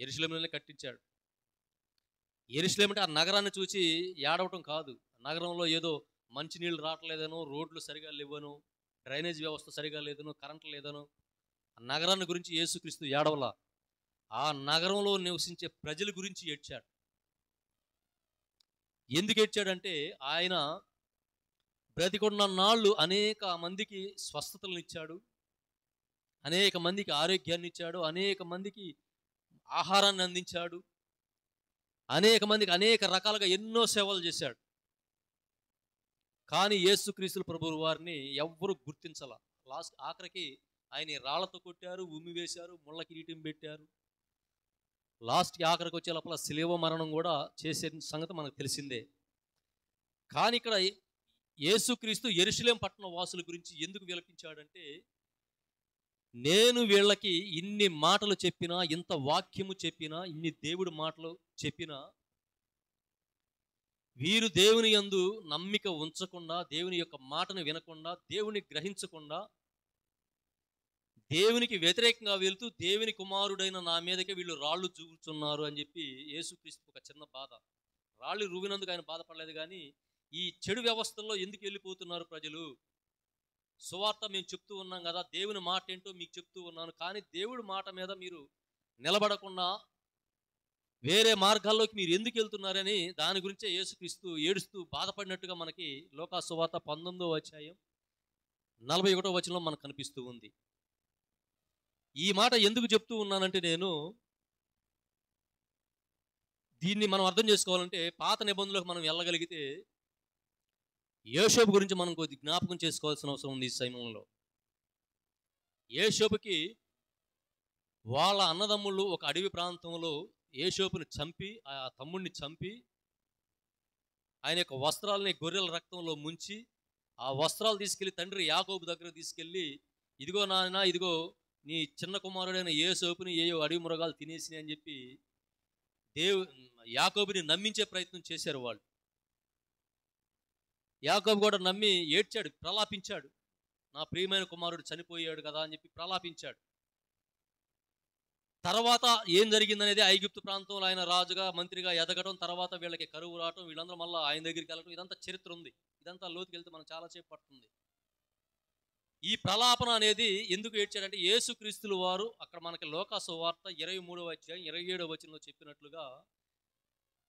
యెరూషలేములోనే కట్టించాడు. యెరూషలేము అంటే ఆ నగరాన్ని చూసి ఏడవటం కాదు. నగరంలో ఏదో మంచినీళ్ళు రావట్లేదనో, రోడ్లు సరిగా లేవనో, డ్రైనేజ్ వ్యవస్థ సరిగా లేదనో, కరెంట్ లేదనో ఆ నగరాన్ని గురించి యేసుక్రీస్తు ఏడవల. ఆ నగరంలో నివసించే ప్రజల గురించి ఏడ్చాడు. ఎందుకు ఏడ్చాడంటే, ఆయన బ్రతికున్న నాళ్ళు అనేక మందికి స్వస్థతలను ఇచ్చాడు, అనేక మందికి ఆరోగ్యాన్ని ఇచ్చాడు, అనేక మందికి ఆహారాన్ని అందించాడు, అనేక మందికి అనేక రకాలుగా ఎన్నో సేవలు చేశాడు. కానీ యేసుక్రీస్తు ప్రభువు వారిని ఎవ్వరూ గుర్తించాల. ఆఖరికి ఆయన రాళ్లతో కొట్టారు, ఉమ్మి వేశారు, ముళ్ళ కిరీటం పెట్టారు. లాస్ట్కి ఆఖరికి వచ్చే లోపల శిలువ మరణం కూడా చేసే సంగతి మనకు తెలిసిందే. కానీ ఇక్కడ యేసుక్రీస్తు యెరూషలేం పట్టణ వాసుల గురించి ఎందుకు విలపించాడంటే, నేను వీళ్ళకి ఇన్ని మాటలు చెప్పినా, ఇంత వాక్యము చెప్పినా, ఇన్ని దేవుడి మాటలు చెప్పినా, వీరు దేవుని యందు నమ్మిక ఉంచకుండా, దేవుని యొక్క మాటను వినకుండా, దేవుని గ్రహించకుండా, దేవునికి వ్యతిరేకంగా వెళ్తూ దేవుని కుమారుడైన నా మీదకే వీళ్ళు రాళ్ళు చూపుతున్నారు అని చెప్పి యేసుక్రీస్తు ఒక చిన్న బాధ. రాళ్ళు రువినందుకు ఆయన బాధపడలేదు, కానీ ఈ చెడు వ్యవస్థల్లో ఎందుకు వెళ్ళిపోతున్నారు ప్రజలు? సువార్త మేము చెప్తూ ఉన్నాం కదా, దేవుని మాట ఏంటో మీకు చెప్తూ ఉన్నాను, కానీ దేవుడి మాట మీద మీరు నిలబడకుండా వేరే మార్గాల్లోకి మీరు ఎందుకు వెళ్తున్నారని దాని గురించే యేసుక్రీస్తు ఏడుస్తూ బాధపడినట్టుగా మనకి లోకా సువార్త 19వ అధ్యాయం 41వ వచనంలో మనకు కనిపిస్తూ ఉంది. ఈ మాట ఎందుకు చెప్తూ ఉన్నానంటే, నేను దీన్ని మనం అర్థం చేసుకోవాలంటే పాత నిబంధనలకు మనం వెళ్ళగలిగితే యోసేపు గురించి మనం కొద్ది జ్ఞాపకం చేసుకోవాల్సిన అవసరం ఉంది. ఈ సమయంలో యోసేపుకి వాళ్ళ అన్నదమ్ముళ్ళు ఒక అడవి ప్రాంతంలో యోసేపుని చంపి, ఆ తమ్ముడిని చంపి, ఆయన యొక్క వస్త్రాలని గొర్రెల రక్తంలో ముంచి, ఆ వస్త్రాలు తీసుకెళ్లి తండ్రి యాకోబు దగ్గర తీసుకెళ్ళి, ఇదిగో నాయన, ఇదిగో నీ చిన్న కుమారుడైన యోసేపుని ఏయో అడవి మృగాలు తినేసినాయి అని చెప్పి యాకోబుని నమ్మించే ప్రయత్నం చేశారు వాళ్ళు. యాకోబు కూడా నమ్మి ఏడ్చాడు, ప్రలాపించాడు. నా ప్రియమైన కుమారుడు చనిపోయాడు కదా అని చెప్పి ప్రలాపించాడు. తర్వాత ఏం జరిగిందనేది, ఐగుప్తు ప్రాంతంలో ఆయన రాజుగా మంత్రిగా ఎదగడం, తర్వాత వీళ్ళకి కరువు రావటం, వీళ్ళందరూ మళ్ళీ ఆయన దగ్గరికి వెళ్ళడం, ఇదంతా చరిత్ర ఉంది. ఇదంతా లోతుకి వెళ్తే మనం చాలాసేపు పడుతుంది. ఈ ప్రలాపన అనేది ఎందుకు ఏడ్చాడంటే, యేసుక్రీస్తుల వారు అక్కడ మనకి లోకా సువార్త 23వ అధ్యాయం 27వ వచనంలో చెప్పినట్లుగా,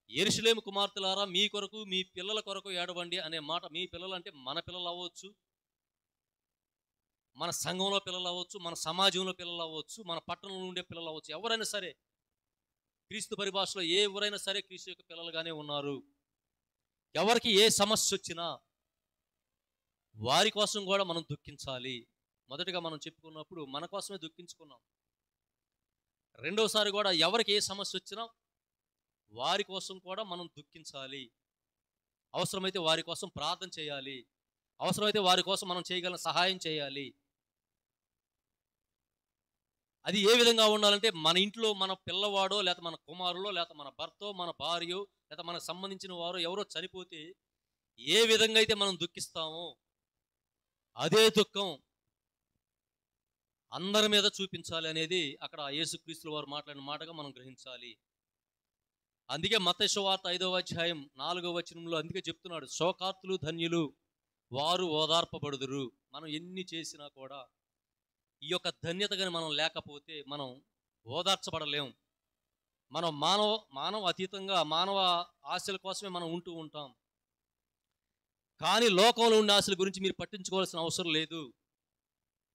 యెరూషలేము కుమార్తెలారా మీ కొరకు మీ పిల్లల కొరకు ఏడవండి అనే మాట. మీ పిల్లలు అంటే మన పిల్లలు అవ్వచ్చు, మన సంఘంలో పిల్లలు అవ్వచ్చు, మన సమాజంలో పిల్లలు అవ్వచ్చు, మన పట్టణంలో ఉండే పిల్లలు అవ్వచ్చు, ఎవరైనా సరే క్రీస్తు పరిభాషలో ఎవరైనా సరే క్రీస్తు యొక్క పిల్లలుగానే ఉన్నారు. ఎవరికి ఏ సమస్య వచ్చినా వారి కోసం కూడా మనం దుఃఖించాలి. మొదటిగా మనం చెప్పుకున్నప్పుడు మన కోసమే దుఃఖించుకున్నాం. రెండోసారి కూడా ఎవరికి ఏ సమస్య వచ్చినా వారి కోసం కూడా మనం దుఃఖించాలి. అవసరమైతే వారి కోసం ప్రార్థన చేయాలి. అవసరమైతే వారి కోసం మనం చేయగల సహాయం చేయాలి. అది ఏ విధంగా ఉండాలంటే, మన ఇంట్లో మన పిల్లవాడో, లేకపోతే మన కుమారులో, లేకపోతే మన భర్తో, మన భార్యో, లేకపోతే మనకు సంబంధించిన వారో ఎవరో చనిపోతే ఏ విధంగా అయితే మనం దుఃఖిస్తామో అదే దుఃఖం అందరి మీద చూపించాలి అనేది అక్కడ యేసుక్రీస్తుల వారు మాట్లాడిన మాటగా మనం గ్రహించాలి. అందుకే మత్తయి సువార్త 5వ అధ్యాయం 4వ వచనంలో అందుకే చెప్తున్నాడు, శోకార్తులు ధన్యులు వారు ఓదార్పబడుదురు. మనం ఎన్ని చేసినా కూడా ఈ యొక్క ధన్యతగాని మనం లేకపోతే మనం ఓదార్చబడలేం. మనం మానవ అతీతంగా మానవ ఆశల కోసమే మనం ఉంటూ ఉంటాం. కానీ లోకంలో ఉండే ఆశల గురించి మీరు పట్టించుకోవాల్సిన అవసరం లేదు.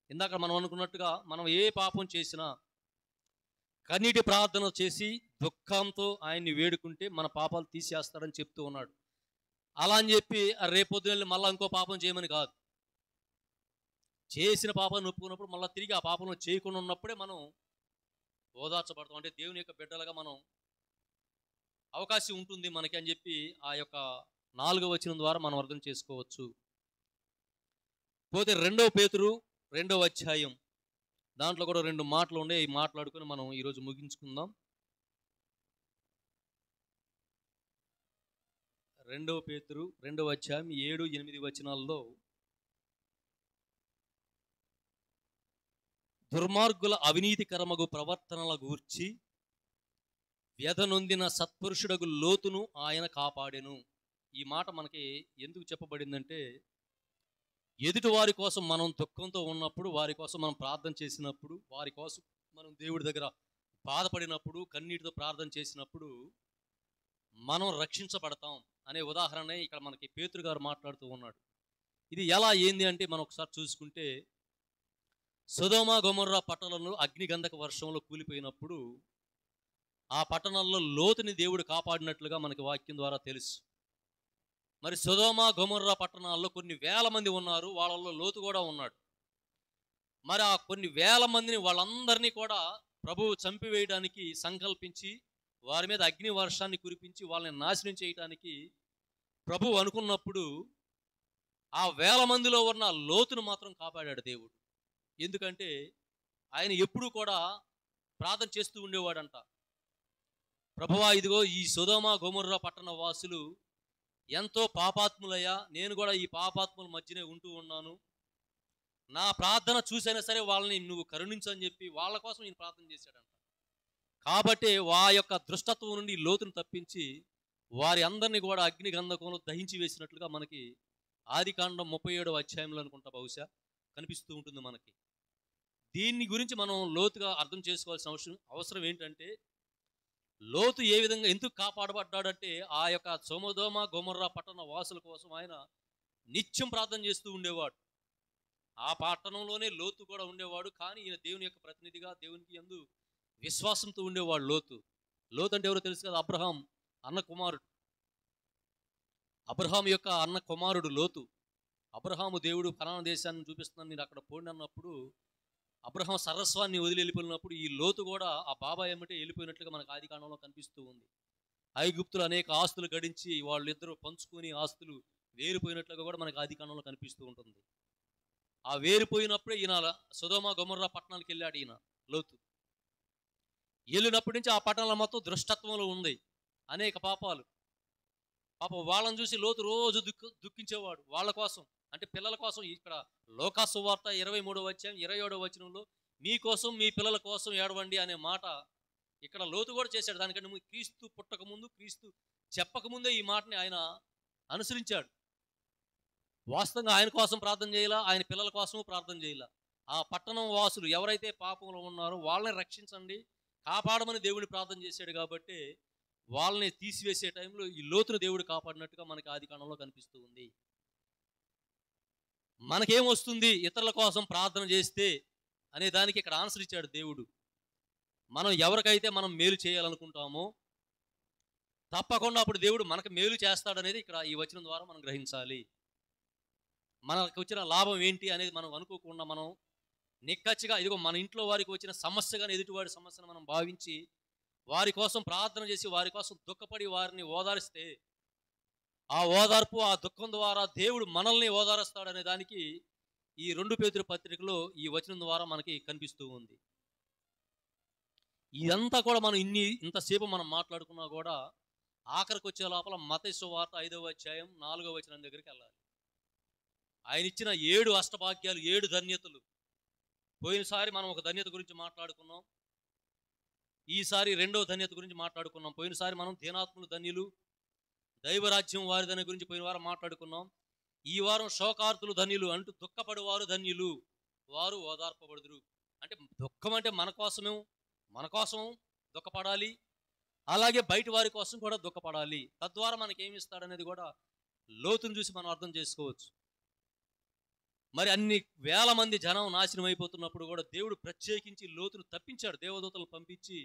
ఇందాక మనం అనుకున్నట్టుగా మనం ఏ పాపం చేసినా కన్నీటి ప్రార్థన చేసి దుఃఖంతో ఆయన్ని వేడుకుంటే మన పాపాలు తీసేస్తాడని చెప్తూ ఉన్నాడు. అలా అని చెప్పి రేపొద్దున మళ్ళీ ఇంకో పాపం చేయమని కాదు. చేసిన పాపాన్ని ఒప్పుకున్నప్పుడు మళ్ళీ తిరిగి ఆ పాపం చేయకుండా ఉన్నప్పుడే మనం ఓదార్చబడతాం. అంటే దేవుని యొక్క బిడ్డలుగా మనం అవకాశం ఉంటుంది మనకి అని చెప్పి ఆ యొక్క 4వ వచనం ద్వారా మనం అర్థం చేసుకోవచ్చు. పోతే 2 పేతురు 2వ అధ్యాయం, దాంట్లో కూడా 2 మాటలు ఉండే, ఈ మాట్లాడుకొని మనం ఈరోజు ముగించుకుందాం. 2 పేతురు 2వ అధ్యాయం 7, 8 వచనాల్లో, దుర్మార్గుల అవినీతికరమగు ప్రవర్తనల గూర్చి వ్యధనొందిన సత్పురుషుడగు లోతును ఆయన కాపాడెను. ఈ మాట మనకి ఎందుకు చెప్పబడిందంటే, ఎదుటి వారి కోసం మనం దుఃఖంతో ఉన్నప్పుడు, వారి కోసం మనం ప్రార్థన చేసినప్పుడు, వారి కోసం మనం దేవుడి దగ్గర బాధపడినప్పుడు, కన్నీటితో ప్రార్థన చేసినప్పుడు మనం రక్షించబడతాం అనే ఉదాహరణ ఇక్కడ మనకి పేతురు గారు మాట్లాడుతూ ఉన్నాడు. ఇది ఎలా ఏంది అంటే మనం ఒకసారి చూసుకుంటే, సొదొమ గొమొర్రా పట్టణంలో అగ్నిగంధక వర్షంలో కూలిపోయినప్పుడు ఆ పట్టణంలో లోతుని దేవుడు కాపాడినట్లుగా మనకి వాక్యం ద్వారా తెలుసు. మరి సొదొమ గొమొర్రా పట్టణాల్లో కొన్ని వేల మంది ఉన్నారు, వాళ్ళల్లో లోతు కూడా ఉన్నాడు. మరి ఆ కొన్ని వేల మందిని వాళ్ళందరినీ కూడా ప్రభువు చంపివేయడానికి సంకల్పించి వారి మీద అగ్ని వర్షాన్ని కురిపించి వాళ్ళని నాశనం చేయడానికి ప్రభువు అనుకున్నప్పుడు ఆ వేల మందిలో ఉన్న లోతును మాత్రం కాపాడాడు దేవుడు. ఎందుకంటే ఆయన ఎప్పుడూ కూడా ప్రార్థన చేస్తూ ఉండేవాడంట. ప్రభువా, ఇదిగో ఈ సొదొమ గొమొర్రా పట్టణ వాసులు ఎంతో పాపాత్ములయ్యా, నేను కూడా ఈ పాపాత్ముల మధ్యనే ఉంటూ ఉన్నాను. నా ప్రార్థన చూసైనా సరే వాళ్ళని నువ్వు కరుణించు అని చెప్పి వాళ్ళ కోసం నేను ప్రార్థన చేశాడంట. కాబట్టి యొక్క దృష్టత్వం నుండి లోతును తప్పించి వారి అందరినీ కూడా అగ్ని గంధకంలో దహించి వేసినట్లుగా మనకి ఆదికాండం 37వ అధ్యాయంలో అనుకుంటా బహుశా కనిపిస్తూ ఉంటుంది మనకి. దీన్ని గురించి మనం లోతుగా అర్థం చేసుకోవాల్సిన అవసరం ఏంటంటే, లోతు ఏ విధంగా ఎందుకు కాపాడబడ్డాడంటే ఆ యొక్క సొదొమ గొమొర్రా పట్టణ వాసుల కోసం ఆయన నిత్యం ప్రార్థన చేస్తూ ఉండేవాడు. ఆ పట్టణంలోనే లోతు కూడా ఉండేవాడు. కానీ ఈయన దేవుని యొక్క ప్రతినిధిగా దేవునికి యందు విశ్వాసంతో ఉండేవాడు లోతు. లోతు అంటే ఎవరో తెలుసు కదా, అబ్రహాం అన్న కుమారుడు. అబ్రహాం యొక్క అన్న కుమారుడు లోతు. అబ్రహాము దేవుడు కనాను దేశాన్ని చూపిస్తున్నాను మీరు అక్కడ పోండి అన్నప్పుడు అబ్రహాం సర్వస్వాన్ని వదిలి వెళ్ళిపోయినప్పుడు ఈ లోతు కూడా ఆ బాబాయ్ ఏమిటే వెళ్ళిపోయినట్లుగా మనకు ఆదికాండంలో కనిపిస్తూ ఉంది. ఐగుప్తులు అనేక ఆస్తులు గడించి వాళ్ళిద్దరూ పంచుకొని ఆస్తులు వేరిపోయినట్లుగా కూడా మనకు ఆదికాండంలో కనిపిస్తూ ఉంటుంది. ఆ వేరిపోయినప్పుడే ఈయన సొదొమ గొమొర్రా పట్టణానికి వెళ్ళాడు. ఈయన లోతు వెళ్ళినప్పటి నుంచి ఆ పట్టణంలో మొత్తం దుష్టత్వంలో ఉంది, అనేక పాపాలు. పాపం వాళ్ళని చూసి లోతు రోజు దుఃఖించేవాడు వాళ్ళ కోసం, అంటే పిల్లల కోసం. ఇక్కడ లోకా సువార్త 23వ అధ్యాయం 27వ వచనంలో మీకోసం మీ పిల్లల కోసం ఏడవండి అనే మాట ఇక్కడ లోతు కూడా చేశాడు. దానికంటే క్రీస్తు పుట్టక ముందు, క్రీస్తు చెప్పకముందే ఈ మాటని ఆయన అనుసరించాడు. వాస్తవంగా ఆయన కోసం ప్రార్థన చేయాలా, ఆయన పిల్లల కోసము ప్రార్థన చేయాలా. ఆ పట్టణం వాసులు ఎవరైతే పాపంలో ఉన్నారో వాళ్ళని రక్షించండి, కాపాడమని దేవుడిని ప్రార్థన చేశాడు. కాబట్టి వాళ్ళని తీసివేసే టైంలో ఈ లోతును దేవుడు కాపాడినట్టుగా మనకి ఆదికాండంలో కనిపిస్తూ ఉంది. మనకేమొస్తుంది ఇతరుల కోసం ప్రార్థన చేస్తే అనే దానికి ఇక్కడ ఆన్సర్ ఇచ్చాడు దేవుడు. మనం ఎవరికైతే మనం మేలు చేయాలనుకుంటామో తప్పకుండా అప్పుడు దేవుడు మనకు మేలు చేస్తాడనేది ఇక్కడ ఈ వచనం ద్వారా మనం గ్రహించాలి. మనకు వచ్చిన లాభం ఏంటి అనేది మనం అనుకోకుండా మనం నిక్కచ్చిగా ఇదిగో మన ఇంట్లో వారికి వచ్చిన సమస్యగానే ఎదుటివాడి సమస్యను మనం భావించి వారి కోసం ప్రార్థన చేసి వారి కోసం దుఃఖపడి వారిని ఓదారిస్తే ఆ ఓదార్పు, ఆ దుఃఖం ద్వారా దేవుడు మనల్ని ఓదారుస్తాడనే దానికి ఈ 2 పేతురు పత్రికలో ఈ వచనం ద్వారా మనకి కనిపిస్తూ ఉంది. ఇదంతా కూడా మనం ఇంతసేపు మనం మాట్లాడుకున్నా కూడా ఆఖరికి వచ్చే లోపల మత్తయి సువార్త 5వ అధ్యాయం 4వ వచనం దగ్గరికి వెళ్ళాలి. ఆయన ఇచ్చిన 7 అష్టభాగ్యాలు, 7 ధన్యతలు. పోయినసారి మనం ఒక ధన్యత గురించి మాట్లాడుకున్నాం, ఈసారి 2వ ధన్యత గురించి మాట్లాడుకున్నాం. పోయినసారి మనం దీనాత్ములు ధన్యులు, దైవరాజ్యం వారిదని గురించి పోయిన వారం మాట్లాడుకున్నాం. ఈ వారం శోకార్తులు ధన్యులు, అంటూ దుఃఖపడేవారు ధన్యులు, వారు ఓదార్పబడుదురు. అంటే దుఃఖం అంటే మన కోసం దుఃఖపడాలి, అలాగే బయట వారి కోసం కూడా దుఃఖపడాలి. తద్వారా మనకేమి ఇస్తాడనేది కూడా లోతును చూసి మనం అర్థం చేసుకోవచ్చు. మరి అన్ని వేల మంది జనం నాశనం అయిపోతున్నప్పుడు కూడా దేవుడు ప్రత్యేకించి లోతును తప్పించాడు. దేవదూతలను పంపించి,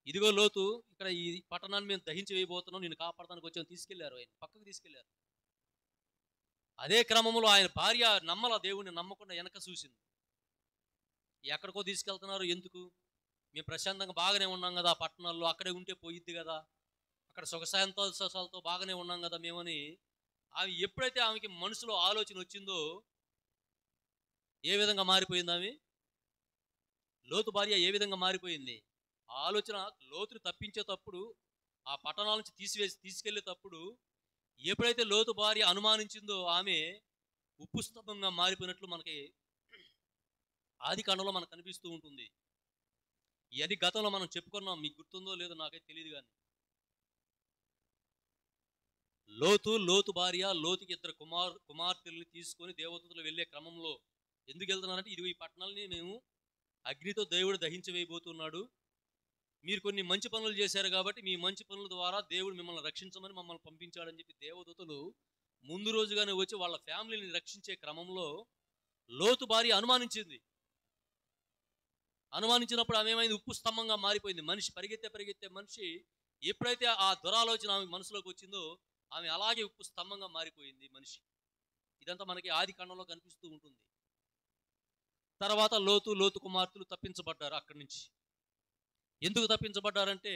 ఇదిగో లోతు, ఇక్కడ ఈ పట్టణాన్ని మేము దహించి వేయబోతున్నాం, నేను కాపాడడానికి వచ్చాను. తీసుకెళ్లారు, ఆయన పక్కకు తీసుకెళ్లారు. అదే క్రమంలో ఆయన భార్య దేవుడిని నమ్మకుండా వెనక చూసింది. ఎక్కడికో తీసుకెళ్తున్నారు, ఎందుకు, మేము ప్రశాంతంగా బాగానే ఉన్నాం కదా ఆ పట్టణాల్లో, అక్కడే ఉంటే పోయిద్ది కదా, అక్కడ సుఖశాంతోత్సవాలతో బాగానే ఉన్నాం కదా మేమని ఆమె ఎప్పుడైతే ఆమెకి మనసులో ఆలోచన వచ్చిందో ఏ విధంగా మారిపోయింది ఆమె, లోతు భార్య ఏ విధంగా మారిపోయింది. ఆ ఆలోచన లోతుని తప్పించేటప్పుడు, ఆ పట్టణాల నుంచి తీసుకెళ్లేటప్పుడు ఎప్పుడైతే లోతు భార్య అనుమానించిందో ఆమె ఉప్పు స్తంభంగా మారిపోయినట్లు మనకి ఆదికాండంలో మనకు కనిపిస్తూ ఉంటుంది. ఇవన్నీ గతంలో మనం చెప్పుకున్నాం, మీకు గుర్తుందో లేదో నాకైతే తెలియదు. కానీ లోతు భార్య లోతుకి 2 కుమార్తెల్ని తీసుకొని దేవదూతలు వెళ్ళే క్రమంలో ఎందుకు వెళ్తున్నారంటే, ఇది ఈ పట్టణాలని మేము అగ్నితో దేవుడు దహించి వేయబోతున్నాడు, మీరు కొన్ని మంచి పనులు చేశారు కాబట్టి మీ మంచి పనుల ద్వారా దేవుడు మిమ్మల్ని రక్షించమని మమ్మల్ని పంపించాడని చెప్పి దేవదూతలు ముందు రోజుగానే వచ్చి వాళ్ళ ఫ్యామిలీని రక్షించే క్రమంలో లోతు భార్య అనుమానించినప్పుడు ఆమె ఏమైంది, ఉప్పు స్తంభంగా మారిపోయింది. మనిషి పరిగెత్తే మనిషి ఎప్పుడైతే ఆ దురాలోచన ఆమె మనసులోకి వచ్చిందో ఆమె అలాగే ఉప్పు స్తంభంగా మారిపోయింది మనిషి. ఇదంతా మనకి ఆదికాండంలో కనిపిస్తూ ఉంటుంది. తర్వాత లోతు కుమార్తెలు తప్పించబడ్డారు అక్కడి నుంచి. ఎందుకు తప్పించబడ్డారంటే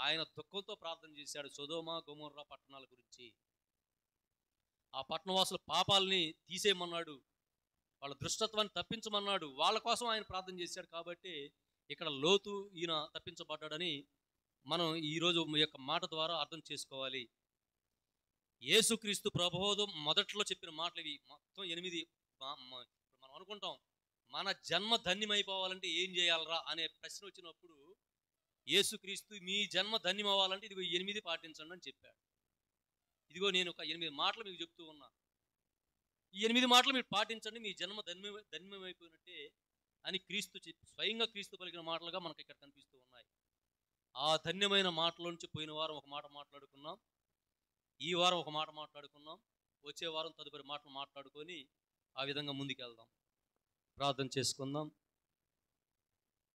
ఆయన దుఃఖంతో ప్రార్థన చేశాడు సొదొమ గొమొర్రా పట్టణాల గురించి. ఆ పట్టణవాసుల పాపాలని తీసేయమన్నాడు, వాళ్ళ దుష్టత్వాన్ని తప్పించమన్నాడు. వాళ్ళ కోసం ఆయన ప్రార్థన చేశాడు. కాబట్టి ఇక్కడ లోతు ఈయన తప్పించబడ్డాడని మనం ఈరోజు మీ యొక్క మాట ద్వారా అర్థం చేసుకోవాలి. యేసుక్రీస్తు ప్రబోధం మొదట్లో చెప్పిన మాటలు ఇవి మొత్తం 8. మనం అనుకుంటాం మన జన్మ ధన్యమైపోవాలంటే ఏం చేయాలరా అనే ప్రశ్న వచ్చినప్పుడు యేసుక్రీస్తు మీ జన్మ ధన్యం అవ్వాలంటే ఇదిగో 8 పాటించండి అని చెప్పాడు. ఇదిగో నేను ఒక 8 మాటలు మీకు చెప్తూ ఉన్నా. ఈ 8 మాటలు మీరు పాటించండి, మీ జన్మ ధన్యమైపోయినట్టే అని క్రీస్తు స్వయంగా క్రీస్తు పలికిన మాటలుగా మనకి ఇక్కడ కనిపిస్తూ ఉన్నాయి. ఆ ధన్యమైన మాటలోంచి పోయిన వారం ఒక మాట మాట్లాడుకున్నాం, ఈ వారం ఒక మాట మాట్లాడుకున్నాం. వచ్చే వారం తదుపరి మాటలు మాట్లాడుకొని ఆ విధంగా ముందుకెళ్దాం. ప్రార్థన చేసుకుందాం.